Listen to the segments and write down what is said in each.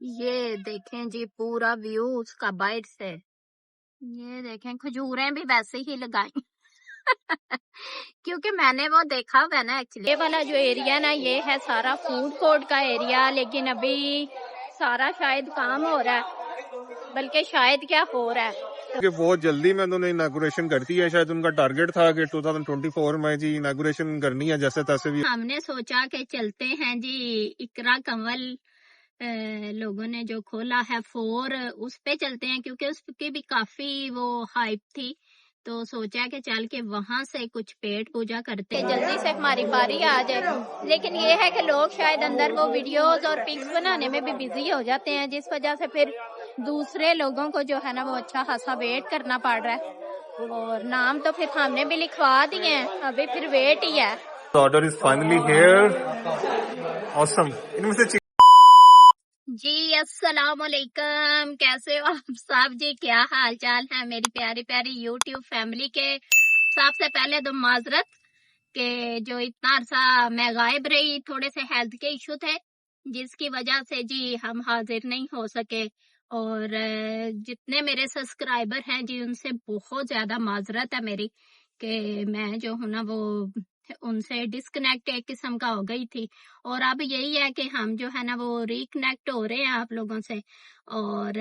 ये देखें जी पूरा व्यू उसका बाइट से। ये देखें खजूरें भी वैसे ही लगाई क्योंकि मैंने वो देखा हुआ ना एक्चुअली। ये वाला जो एरिया ना ये है सारा फूड कोर्ट का एरिया, लेकिन अभी सारा शायद काम हो रहा है, बल्कि शायद क्या हो रहा है कि बहुत जल्दी में उन्होंने इनागुरेशन कर दी है। शायद उनका टारगेट था कि 2024 में जी इनागुरेशन करनी है जैसे तैसे भी। हमने सोचा कि चलते हैं जी इकरा कंवल लोगों ने जो खोला है 4 उस पे चलते हैं, क्योंकि उसकी भी काफी वो हाइप थी, तो सोचा कि चल के वहां से कुछ पेट पूजा करते हैं, जल्दी से हमारी बारी आ जाए। लेकिन ये है कि लोग शायद अंदर वो वीडियोस और पिक्स बनाने में भी बिजी हो जाते हैं, जिस वजह से फिर दूसरे लोगों को जो है ना वो अच्छा खासा वेट करना पड़ रहा है। और नाम तो फिर हमने भी लिखवा दिए हैं, अभी फिर वेट ही है। Order is finally here. Awesome. इनमें से जी अस्सलाम वालेकुम, कैसे हो आप साहब जी? क्या हाल चाल है मेरी प्यारी प्यारी यूट्यूब फैमिली के? सबसे पहले तो माजरत के जो इतना अरसा मैं गायब रही, थोड़े से हेल्थ के इशू थे जिसकी वजह से जी हम हाजिर नहीं हो सके। और जितने मेरे सब्सक्राइबर हैं जी उनसे बहुत ज्यादा माजरत है मेरी कि मैं जो हूँ ना वो उनसे डिस्कनेक्ट एक किस्म का हो गई थी। और अब यही है कि हम जो है ना वो रिकनेक्ट हो रहे हैं आप लोगों से। और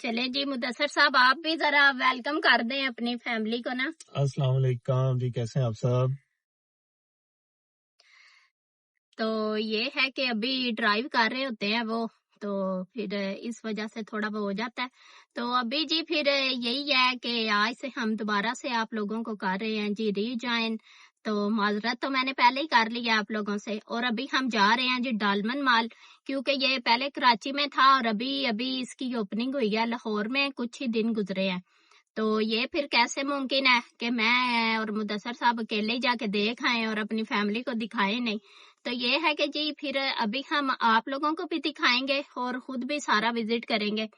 चले जी मुदस्सर साहब आप भी जरा वेलकम कर दें अपनी फैमिली को ना। अस्सलाम वालेकुम जी, कैसे हैं आप सब? तो ये है कि अभी ड्राइव कर रहे होते हैं वो, तो फिर इस वजह से थोड़ा वो हो जाता है। तो अभी जी फिर यही है कि आज से हम दोबारा से आप लोगों को कर रहे हैं जी रीजॉइन। तो माजरत तो मैंने पहले ही कर लिया आप लोगों से, और अभी हम जा रहे हैं जी डालमन माल, क्योंकि ये पहले कराची में था और अभी अभी इसकी ओपनिंग हुई है लाहौर में, कुछ ही दिन गुजरे हैं। तो ये फिर कैसे मुमकिन है कि मैं और मुदस्सर साहब अकेले ही जाके देख आए और अपनी फैमिली को दिखाए नहीं। तो ये है कि जी फिर अभी हम आप लोगों को भी दिखाएंगे और खुद भी सारा विजिट करेंगे,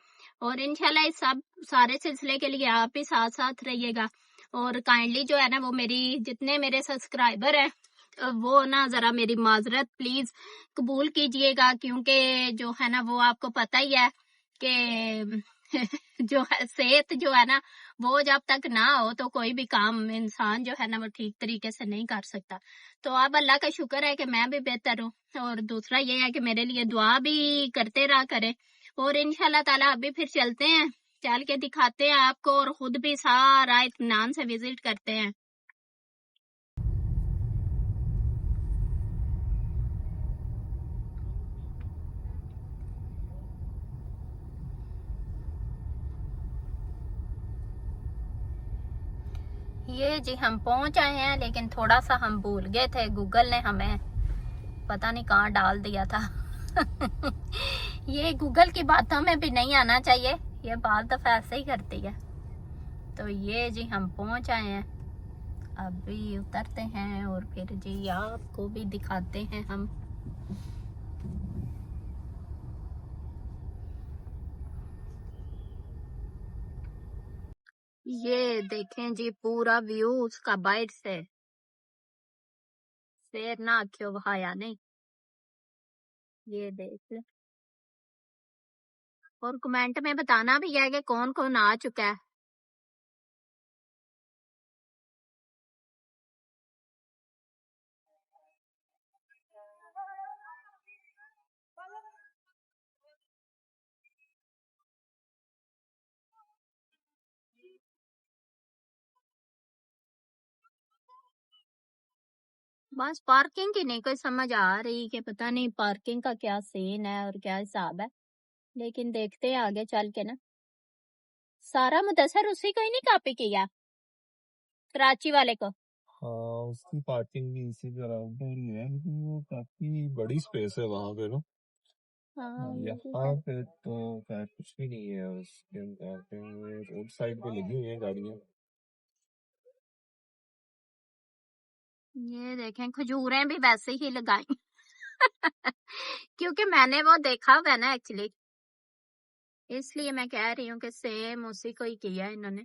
और इंशाल्लाह इस सब सारे सिलसिले के लिए आप भी साथ साथ रहिएगा। और काइंडली जो है ना वो मेरी जितने मेरे सब्सक्राइबर हैं वो ना जरा मेरी माजरत प्लीज कबूल कीजिएगा, क्योंकि जो है ना वो आपको पता ही है कि जो है सेहत जो है ना वो जब तक ना हो तो कोई भी काम इंसान जो है ना वो ठीक तरीके से नहीं कर सकता। तो अब अल्लाह का शुक्र है कि मैं भी बेहतर हूँ, और दूसरा ये है कि मेरे लिए दुआ भी करते रहा करें। और इंशाल्लाह ताला अभी फिर चलते हैं, चल के दिखाते हैं आपको, और खुद भी सारा इत्मीनान से विजिट करते हैं। ये जी हम पहुंच आए हैं, लेकिन थोड़ा सा हम भूल गए थे, गूगल ने हमें पता नहीं कहाँ डाल दिया था ये गूगल की बातों में भी नहीं आना चाहिए, ये बात दफा ऐसे ही करती है। तो ये जी हम पहुंच आए हैं, अभी उतरते हैं और फिर जी आपको भी दिखाते हैं हम। ये देखें जी पूरा व्यू उसका बाइट से, शेर ना आख्यो वहाया नहीं। ये देख ले, और कमेंट में बताना भी है कि कौन कौन आ चुका है। बस पार्किंग की नहीं कोई समझ आ रही कि पता नहीं पार्किंग का क्या सीन है और क्या हिसाब है, लेकिन देखते हैं आगे चल के ना। सारा मुदस्सर उसी को ही नहीं कॉपी किया, कराची वाले को। हाँ, उसकी पार्किंग भी इसी बराबर ही है, लेकिन वो काफी बड़ी स्पेस है वहां पे ना। हाँ ये भी यहाँ है। पे तो खैर कुछ भी नहीं है, उसके अंदर रोड साइड पे लगी हुई है गाड़ियाँ। ये देखें खजूरें भी वैसे ही लगाई क्योंकि मैंने वो देखा हुआ है ना एक्चुअली, इसलिए मैं कह रही हूँ कि सेम उसी को ही किया इन्होंने।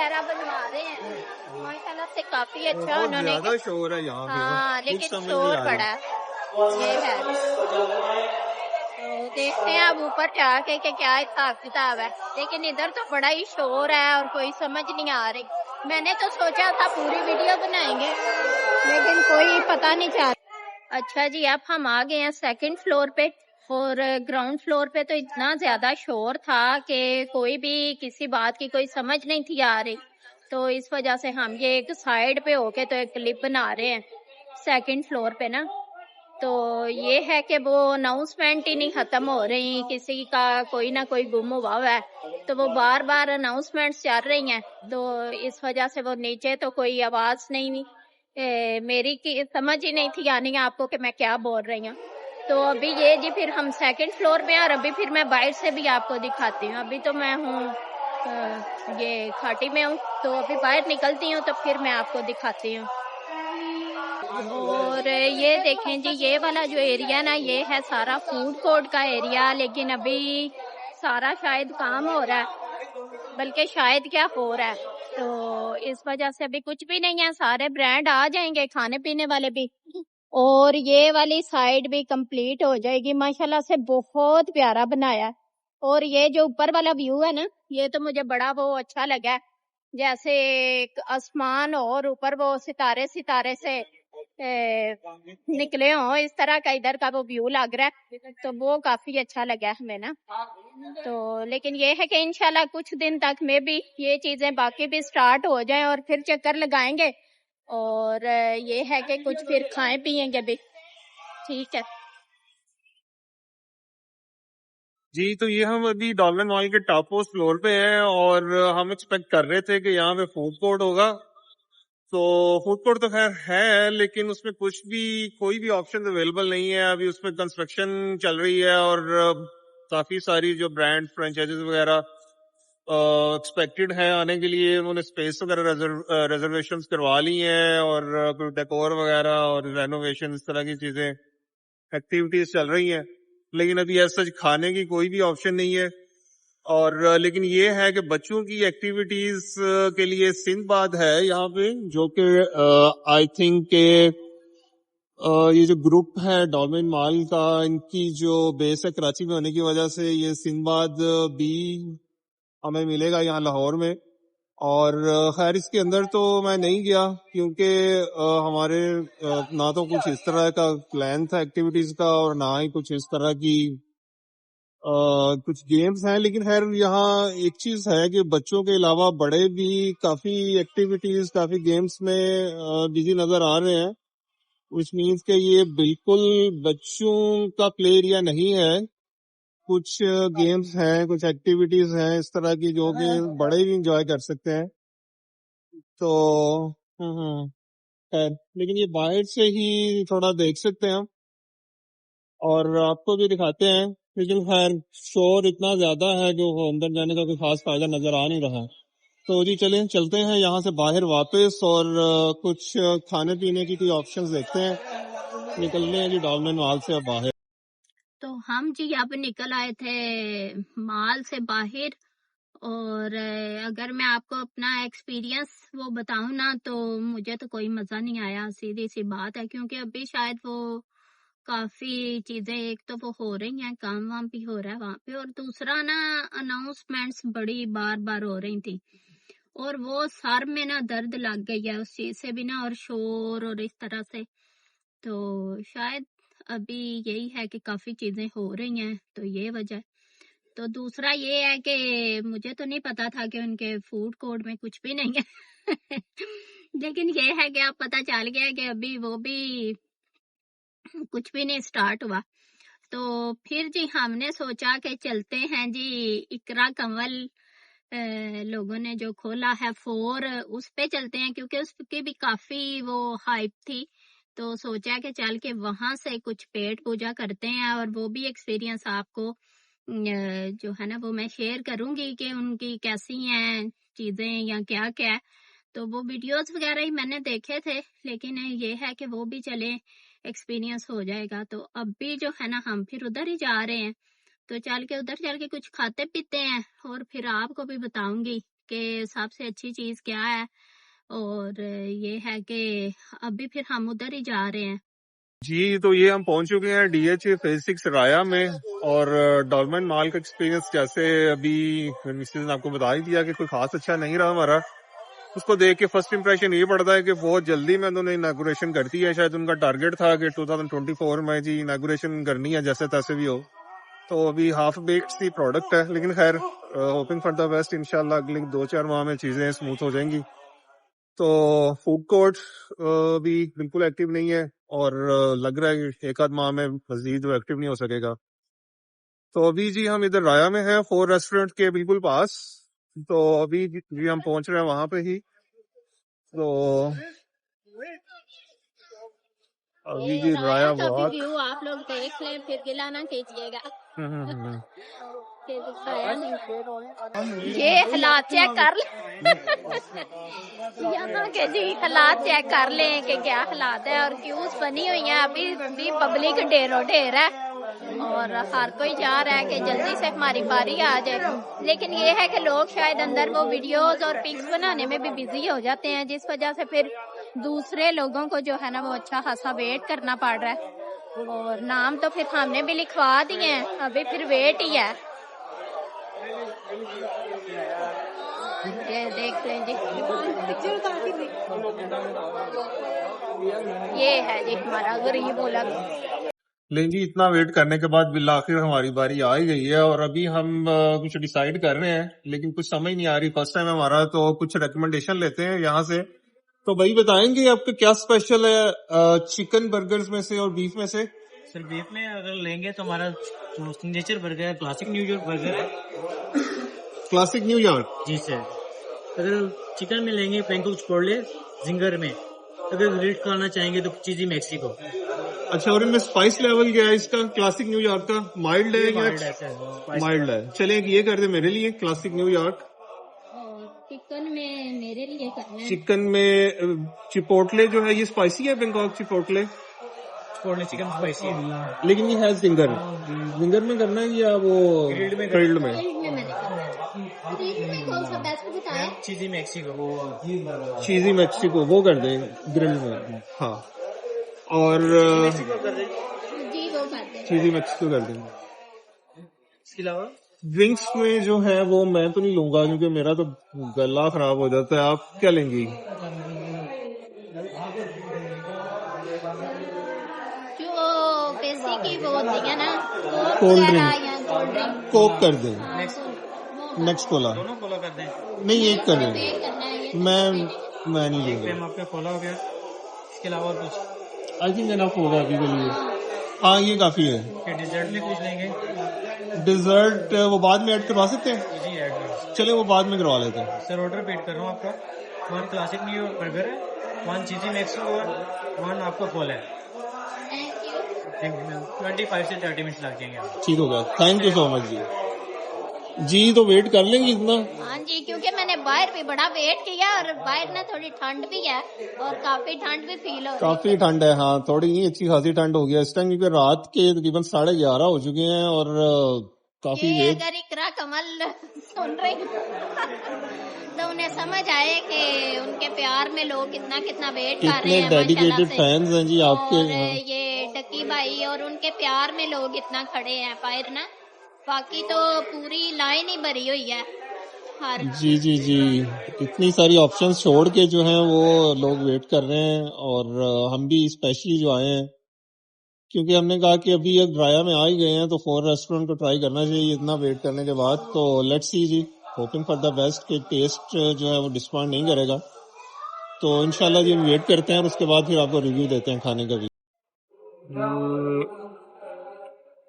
वगैरह बनवा रहे हैं माशाल्लाह से, काफी अच्छा बहुत उन्होंने। ज्यादा शोर है यहाँ पे, हाँ कुछ लेकिन समझ नहीं शोर आ बड़ा रहा। है, ये है। तो देखते हैं अब ऊपर जाके कि क्या हिसाब किताब है, लेकिन इधर तो बड़ा ही शोर है और कोई समझ नहीं आ रही। मैंने तो सोचा था पूरी वीडियो बनाएंगे, लेकिन कोई पता नहीं चल। अच्छा जी, अब हम आ गए हैं सेकंड फ्लोर पे, और ग्राउंड फ्लोर पे तो इतना ज्यादा शोर था कि कोई भी किसी बात की कोई समझ नहीं थी आ रही। तो इस वजह से हम ये एक साइड पे होके तो एक क्लिप बना रहे हैं सेकंड फ्लोर पे ना। तो ये है कि वो अनाउंसमेंट ही नहीं खत्म हो रही, किसी का कोई ना कोई गुम हुआ है, तो वो बार बार अनाउंसमेंट्स चल रही हैं। तो इस वजह से वो नीचे तो कोई आवाज नहीं मेरी की समझ ही नहीं थी आनी आपको कि मैं क्या बोल रही हूँ। तो अभी ये जी फिर हम सेकंड फ्लोर में, और अभी फिर मैं बाहर से भी आपको दिखाती हूँ। अभी तो मैं हूँ ये खाटी में हूँ, तो अभी बाहर निकलती हूँ तो फिर मैं आपको दिखाती हूँ। और ये देखें जी, ये वाला जो एरिया ना, ये है सारा फूड कोर्ट का एरिया, लेकिन अभी सारा शायद काम हो रहा है, बल्कि शायद क्या हो रहा है, तो इस वजह से अभी कुछ भी नहीं है। सारे ब्रांड आ जाएंगे, खाने पीने वाले भी, और ये वाली साइड भी कंप्लीट हो जाएगी। माशाल्लाह से बहुत प्यारा बनाया है। और ये जो ऊपर वाला व्यू है ना, ये तो मुझे बड़ा वो अच्छा लगा है, जैसे एक आसमान और ऊपर वो सितारे सितारे से निकले हों, इस तरह का इधर का वो व्यू लग रहा है, तो वो काफी अच्छा लगा हमें ना। तो लेकिन ये है कि इंशाल्लाह कुछ दिन तक में भी ये चीजें बाकी भी स्टार्ट हो जाएं और फिर चक्कर लगाएंगे, और ये है कि कुछ फिर खाएं पिएंगे भी, ठीक है। जी, तो ये हम अभी डॉल्मेन मॉल के टॉप मोस्ट फ्लोर पे हैं, और हम एक्सपेक्ट कर रहे थे कि यहाँ पे फूड कोर्ट होगा। तो फूड कोर्ट तो खैर है, लेकिन उसमें कुछ भी कोई भी ऑप्शन अवेलेबल नहीं है अभी। उसमें कंस्ट्रक्शन चल रही है, और काफी सारी जो ब्रांड फ्रेंचाइजीज वगैरह एक्सपेक्टेड है आने के लिए, उन्होंने स्पेस वगैरह रिजर्वेशन करवा ली हैं, और कोई डेकोर वगैरह और रेनोवेशन, इस तरह की चीजें, एक्टिविटीज चल रही हैं। लेकिन अभी ऐसा सच खाने की कोई भी ऑप्शन नहीं है। और लेकिन ये है कि बच्चों की एक्टिविटीज के लिए सिंदबाद है यहाँ पे, जो कि आई थिंक के ये जो ग्रुप है डॉल्मेन मॉल का, इनकी जो बेस है कराची में होने की वजह से ये सिंदबाद भी हमें मिलेगा यहाँ लाहौर में। और खैर इसके अंदर तो मैं नहीं गया, क्योंकि हमारे ना तो कुछ इस तरह का प्लान था एक्टिविटीज का, और ना ही कुछ इस तरह की कुछ गेम्स हैं। लेकिन खैर यहाँ एक चीज है कि बच्चों के अलावा बड़े भी काफी एक्टिविटीज, काफी गेम्स में बिजी नजर आ रहे हैं, विच मीन्स कि ये बिल्कुल बच्चों का प्ले एरिया नहीं है। कुछ गेम्स हैं, कुछ एक्टिविटीज हैं इस तरह की, जो कि बड़े भी इंजॉय कर सकते हैं। तो खैर, लेकिन ये बाहर से ही थोड़ा देख सकते हैं हम, और आपको भी दिखाते हैं। लेकिन खैर शोर इतना ज्यादा है कि वो अंदर जाने का कोई खास फायदा नजर आ नहीं रहा। तो जी चलें, चलते हैं यहाँ से बाहर वापस, और कुछ खाने पीने की कोई ऑप्शंस देखते हैं। निकलने हैं जी डॉल्मेन मॉल से अब बाहर। तो हम जी अब निकल आए थे मॉल से बाहर, और अगर मैं आपको अपना एक्सपीरियंस वो बताऊं ना, तो मुझे तो कोई मजा नहीं आया, सीधी सी बात है। क्योंकि अभी शायद वो काफी चीजें, एक तो वो हो रही हैं, काम वाम भी हो रहा है वहां पे, और दूसरा ना अनाउंसमेंट्स बड़ी बार बार हो रही थी, और वो सर में ना दर्द लग गई है उस चीज से भी ना, और शोर और इस तरह से। तो शायद अभी यही है कि काफी चीजें हो रही हैं, तो ये वजह। तो दूसरा ये है कि मुझे तो नहीं पता था कि उनके फूड कोर्ट में कुछ भी नहीं है लेकिन ये है कि अब पता चल गया है कि अभी वो भी कुछ भी नहीं स्टार्ट हुआ। तो फिर जी हमने सोचा कि चलते हैं जी इकरा कंवल लोगों ने जो खोला है फोर, उस पे चलते हैं, क्योंकि उसकी भी काफी वो हाइप थी। तो सोचा कि चल के वहां से कुछ पेट पूजा करते हैं, और वो भी एक्सपीरियंस आपको जो है ना वो मैं शेयर करूंगी कि उनकी कैसी हैं चीजें या क्या क्या है। तो वो वीडियोस वगैरह ही मैंने देखे थे, लेकिन ये है कि वो भी चले, एक्सपीरियंस हो जाएगा। तो अब भी जो है ना हम फिर उधर ही जा रहे हैं, तो चल के उधर चल के कुछ खाते पीते हैं, और फिर आपको भी बताऊंगी कि सबसे अच्छी चीज क्या है, और ये है कि अभी फिर हम उधर ही जा रहे हैं। जी तो ये हम पहुंच चुके हैं DH फेज 6 राया में। और डॉलमेन मॉल का एक्सपीरियंस जैसे अभी मिसेज ने आपको बता ही दिया कि कोई खास अच्छा नहीं रहा हमारा। उसको देख के फर्स्ट इंप्रेशन ये पड़ता है कि बहुत जल्दी में उन्होंने इनागुरेशन कर दी है। शायद उनका टारगेट था कि 2024 में जी इनागुरेशन करनी है जैसे तैसे भी हो। तो अभी हाफ बेक्ड सी प्रोडक्ट है, लेकिन खैर होपिंग फॉर द बेस्ट, इंशाल्लाह अगले 2-4 माह में चीजें स्मूथ हो जाएंगी। तो फूड कोर्ट भी बिल्कुल एक्टिव नहीं है, और लग रहा है कि एक आध माह में मजीद वो एक्टिव नहीं हो सकेगा। तो अभी जी हम इधर राया में हैं, 4 रेस्टोरेंट के बिल्कुल पास। तो अभी जी हम पहुंच रहे हैं वहां पे ही। तो अभी ये जी राया राया का भी वॉक। व्यू आप लोग देख लें, फिर गिला ना कीजिएगा। फिर दिखाया नहीं। ये हालात चेक कर ले। यहाँ के जी हालात चेक कर लें कि क्या हालात है और क्यूज बनी हुई है। अभी भी पब्लिक ढेरों ढेर है और हर कोई चाह रहा है कि जल्दी से हमारी बारी आ जाए। लेकिन ये है कि लोग शायद अंदर वो वीडियोस और पिक्स बनाने में भी बिजी हो जाते हैं, जिस वजह से फिर दूसरे लोगों को जो है ना वो अच्छा खासा वेट करना पड़ रहा है। और नाम तो फिर हमने भी लिखवा दिए हैं, अभी फिर वेट ही है। ये देख लें जी, ये है जी हमारा गरीब मुल्क। लेकिन जी इतना वेट करने के बाद बिल आखिर हमारी बारी आ ही गई है, और अभी हम कुछ डिसाइड कर रहे हैं लेकिन कुछ समझ नहीं आ रही। फर्स्ट टाइम हमारा, तो कुछ रिकमेंडेशन लेते हैं यहाँ से। तो भाई बताएंगे आपका क्या स्पेशल है चिकन बर्गर्स में से और बीफ में से? सर बीफ में अगर लेंगे तो हमारा जो सिग्नेचर बर्गर है क्लासिक न्यूयॉर्क बर्गर है। Classic New York. जी सर। अगर चिकन में लेंगे बैंकॉक चिपोटले जिंगर में। अगर ग्रिल्ड खाना चाहेंगे तो चीजी मैक्सिको। अच्छा, और इनमें स्पाइस लेवल क्या है इसका? क्लासिक न्यूयॉर्क का माइल्ड है या माइल्ड है सर। माइल्ड है? चले ये कर दे मेरे लिए क्लासिक न्यूयॉर्क। चिकन में मेरे लिए करना है। चिकन में चिपोटले जो है ये स्पाइसी है, Bangkok chipotle. Chipotle chicken spicy है लेकिन ये है जिंगर। जिंगर में करना है या वो ग्रिल्ड में? ग्रिल्ड में। मैंने कौन सा बेस्ट बताया? चीजी मैक्सिको। चीजी मैक्सिको वो कर दें ग्रिल्ड में। हाँ, और जी वो कर दे। चीजी मैक्सिको कर देंगे। इसके अलावा ड्रिंक्स में जो है वो मैं तो नहीं लूंगा क्योंकि मेरा तो गला खराब हो जाता है। आप क्या लेंगी? जो बेसिक की वो होती है ना, कोल्ड वगैरह ड्रिंक। या कोल्ड ड्रिंक। कोक कर दें। Next Cola. दोनों कोला कर दें। नहीं, एक कर दें। पे करना है ये। मैं नहीं लूंगा। मैम आपका कोला हो गया। इसके अलावा और कुछ? आई थिंक एनफ होगा अभी के लिए। हाँ, ये काफी है। फिर डिजर्ट में कुछ लेंगे? डिजर्ट वो बाद में ऐड करवा सकते हैं? जी ऐड कर। चले वो बाद में करवा लेते हैं। सर ऑर्डर पेड कर रहा हूँ आपका। 1 क्लासिक न्यूयॉर्क बर्गर है, 1 चीजी मैक्सिको है, 1 आपका कोला है। Thank you। 25 से 30 मिनट लग जाएंगे आपको। ठीक होगा, थैंक यू सो मच जी। जी तो वेट कर लेंगे इतना? हाँ जी, क्योंकि मैंने बाहर भी बड़ा वेट किया और बाहर ना थोड़ी ठंड भी है और काफी ठंड भी फील हो रही है। काफी ठंड है, हाँ थोड़ी नहीं, अच्छी खासी ठंड हो गया इस टाइम, क्योंकि रात के तकरीबन 11:30 हो चुके हैं और काफी ये वेट। अगर इकरा कमल सुन रही तो उन्हें समझ आए कि उनके प्यार में लोग कितना कितना वेट कर रहे कितने हैं। डेडिकेटेड माशाल्लाह से। फैंस हैं जी आपके। और ये डकी भाई और उनके प्यार में लोग इतना खड़े हैं बाहर ना, बाकी तो पूरी लाइन ही भरी हुई है हर। जी जी जी, इतनी सारी ऑप्शंस छोड़ के जो हैं वो लोग वेट कर रहे हैं, और हम भी स्पेशली जो आए हैं क्योंकि हमने कहा कि अभी एक राया में आ ही गए हैं तो 4 रेस्टोरेंट को ट्राई करना चाहिए इतना वेट करने के बाद। तो लेट्स सी जी, होपिंग फॉर द बेस्ट कि टेस्ट जो है वो डिसपॉइंट नहीं करेगा। तो इंशाल्लाह जी हम वेट करते हैं और उसके बाद फिर आपको रिव्यू देते हैं खाने का भी।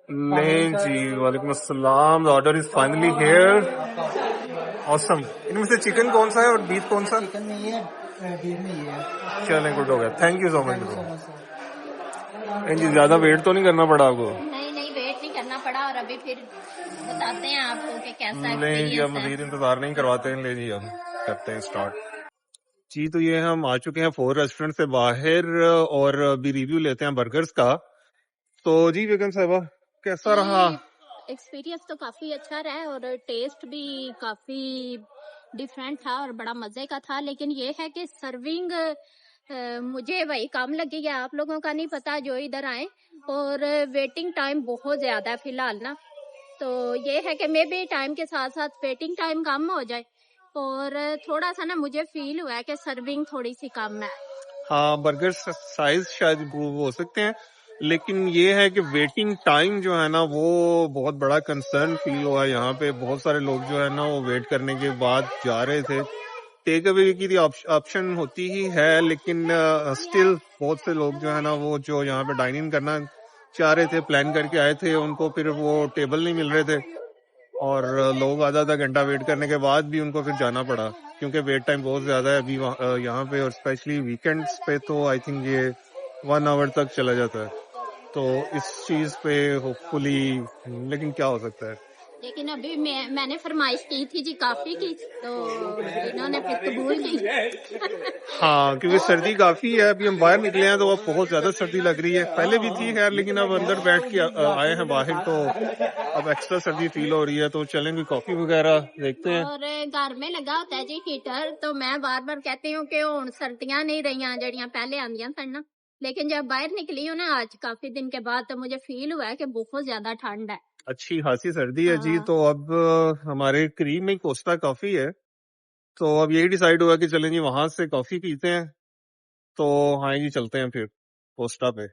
नहीं जी, वालेकुम अस्सलाम। Order is finally here. Awesome. इनमें से चिकन कौन सा है और बीफ कौन सा? चिकन में ये है, बीफ में ये है। चलें, गुड हो गया, thank you so much bro. जी ज्यादा वेट तो नहीं करना पड़ा आपको? नहीं नहीं, वेट नहीं करना पड़ा और अभी फिर बताते हैं आपको कि कैसा नहीं जी, अब एक्सपीरियंस है। मजीद इंतजार नहीं करवाते हैं। ले जी अब करते हैं स्टार्ट। जी तो ये हम आ चुके हैं 4 रेस्टोरेंट से बाहर और अभी रिव्यू लेते हैं बर्गर्स का। तो जी बेगम साहिबा, कैसा रहा? एक्सपीरियंस तो काफी अच्छा रहा है और टेस्ट भी काफी डिफरेंट था और बड़ा मजे का था। लेकिन ये है कि सर्विंग मुझे वही कम लगी है, आप लोगों का नहीं पता जो इधर आए। और वेटिंग टाइम बहुत ज्यादा है फिलहाल ना, तो ये है कि मे भी टाइम के साथ साथ वेटिंग टाइम कम हो जाए। और थोड़ा सा ना मुझे फील हुआ है कि सर्विंग थोड़ी सी कम है। हाँ, बर्गर साइज शायद improve हो सकते हैं, लेकिन ये है कि वेटिंग टाइम जो है ना वो बहुत बड़ा कंसर्न फील हुआ। यहाँ पे बहुत सारे लोग जो है ना वो वेट करने के बाद जा रहे थे। टेक अवे की ऑप्शन होती ही है, लेकिन स्टिल बहुत से लोग जो है ना वो जो यहाँ पे डाइन इन करना चाह रहे थे, प्लान करके आए थे, उनको फिर वो टेबल नहीं मिल रहे थे और लोग आधा आधा घंटा वेट करने के बाद भी उनको फिर जाना पड़ा, क्योंकि वेट टाइम बहुत ज्यादा है अभी यहाँ पे। और स्पेशली वीकेंड्स पे तो आई थिंक ये 1 आवर तक चला जाता है। तो इस चीज पे होपफुली, लेकिन क्या हो सकता है। लेकिन अभी मैंने फरमाइश की थी जी काफी की, तो इन्होंने फिर कबूल की। हाँ, क्योंकि सर्दी काफी है, अभी हम बाहर निकले हैं तो अब बहुत ज्यादा सर्दी लग रही है। पहले भी थी खैर, लेकिन अब अंदर बैठ के आए हैं बाहर तो अब एक्स्ट्रा सर्दी फील हो रही है। तो चलेंगे कॉफी वगैरह देखते हैं। और घर में लगा होता है जी हीटर, तो मैं बार बार कहती हूँ कि हुण सर्दियां नहीं रही जड़ियां पहले आंदियां सन ना, लेकिन जब बाहर निकली हूँ ना आज काफी दिन के बाद, तो मुझे फील हुआ है कि बहुत ज्यादा ठंड है। अच्छी खासी सर्दी है जी। हाँ। तो अब हमारे करीब में कोस्टा कॉफी है, तो अब यही डिसाइड हुआ कि चलें जी वहां से कॉफी पीते हैं। तो हाँ जी, चलते हैं फिर कोस्टा पे।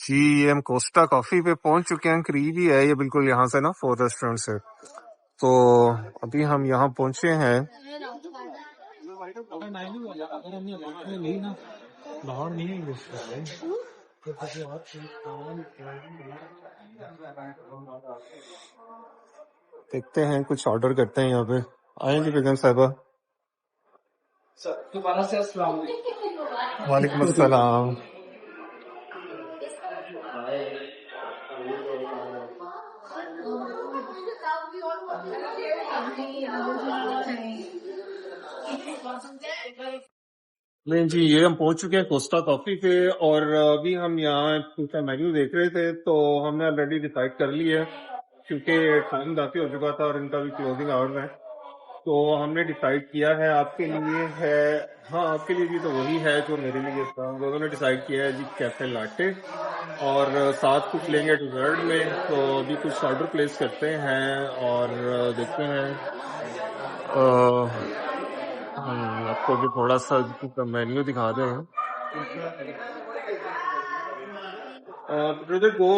जी, ये हम कोस्टा कॉफी पे पहुंच चुके हैं, करीब ही है ये बिल्कुल यहाँ से ना, 4 रेस्टोरेंट से। तो अभी हम यहाँ पहुंचे हैं। देखते हैं, कुछ ऑर्डर करते हैं यहाँ पे। आएंगे बेगम साहिबा। दोबारा से अस्सलाम वालेकुम अस्सलाम। नहीं जी, ये हम पहुंच चुके हैं कोस्टा कॉफी पे, और अभी हम यहाँ का मेन्यू देख रहे थे, तो हमने ऑलरेडी डिसाइड कर लिया है, क्योंकि टाइम काफी हो चुका था और इनका भी क्लोजिंग आवर्स है। तो हमने डिसाइड किया है, आपके लिए है, हाँ आपके लिए भी तो वही है जो मेरे लिए था। हम दोनों ने डिसाइड किया है जी कैफे लाटे, और साथ कुछ लेंगे डिजर्ट में। तो अभी कुछ ऑर्डर प्लेस करते हैं और देखते हैं। आपको भी थोड़ा सा मेन्यू दिखा दें। ब्रदर, 2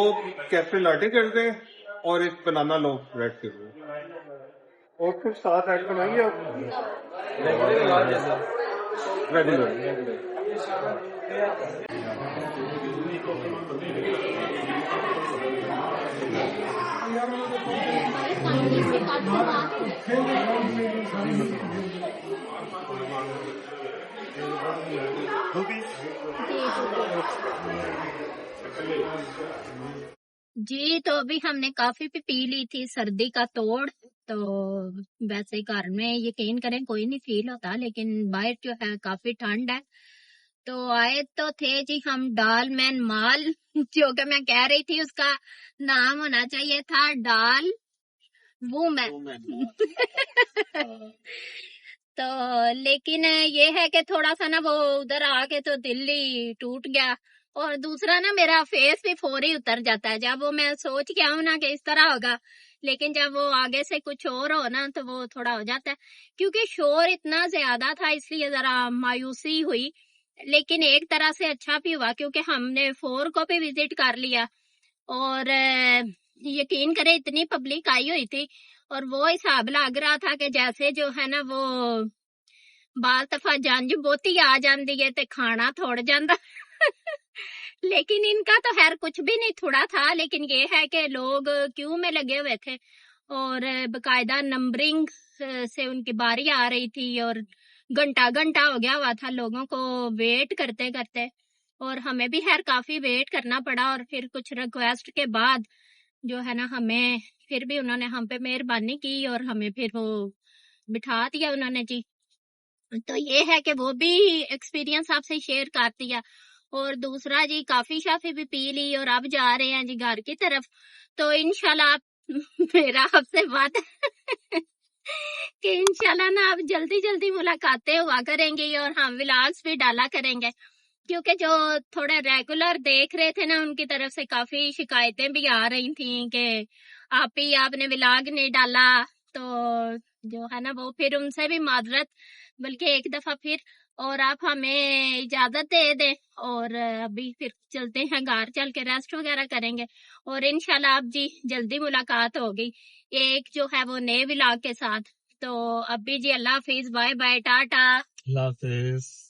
कैफे लाटे कर दें और एक बनाना लोफ ब्रेड कर दें, और फिर साथ ऐड बनाइए आप रेगुलर। जी, तो अभी हमने काफी भी पी ली थी सर्दी का तोड़। तो वैसे घर में यकीन करें कोई नहीं फील होता, लेकिन बाहर जो है काफी ठंड है। तो आए तो थे जी हम डाल मैन माल, जो कि मैं कह रही थी उसका नाम होना चाहिए था डाल वूमेन। तो लेकिन ये है कि थोड़ा सा ना वो उधर आके तो दिल ही टूट गया। और दूसरा ना मेरा फेस भी फौरी उतर जाता है जब वो मैं सोच के आऊं ना कि इस तरह होगा, लेकिन जब वो आगे से कुछ और हो ना तो वो थोड़ा हो जाता है। क्योंकि शोर इतना ज्यादा था इसलिए जरा मायूसी हुई, लेकिन एक तरह से अच्छा भी हुआ क्योंकि हमने 4 को भी विजिट कर लिया। और यकीन करे इतनी पब्लिक आई हुई थी, और वो हिसाब लग रहा था कि जैसे जो है ना वो बाल दफा जंज बोती आ जाती है तो खाना थोड़ जाता। लेकिन इनका तो खैर कुछ भी नहीं थोड़ा था, लेकिन ये है कि लोग क्यू में लगे हुए थे और बकायदा नंबरिंग से उनकी बारी आ रही थी, और घंटा घंटा हो गया हुआ था लोगों को वेट करते करते, और हमें भी खैर काफी वेट करना पड़ा। और फिर कुछ रिक्वेस्ट के बाद जो है ना हमें फिर भी उन्होंने हम पे मेहरबानी की और हमें फिर वो बिठा दिया उन्होंने जी। तो ये है कि वो भी एक्सपीरियंस आपसे शेयर कर दिया। और दूसरा जी काफी शाफी भी पी ली और अब जा रहे हैं जी घर की तरफ। तो इंशाल्लाह आप मेरा आपसे बात है कि इंशाल्लाह ना अब जल्दी जल्दी मुलाकातें हुआ करेंगी और हम व्लॉग्स भी डाला करेंगे, क्योंकि जो थोड़ा रेगुलर देख रहे थे ना उनकी तरफ से काफी शिकायतें भी आ रही थी कि आपने व्लॉग नहीं डाला। तो जो है ना वो फिर उनसे भी माजरत, बल्कि एक दफा फिर, और आप हमें इजाजत दे दें और अभी फिर चलते हैं घर, चल के रेस्ट वगैरह करेंगे और इंशाल्लाह अब जी जल्दी मुलाकात होगी एक जो है वो नए व्लॉग के साथ। तो अभी जी अल्लाह हाफिज, बाय बाय, टाटा। अल्लाह हाफिज।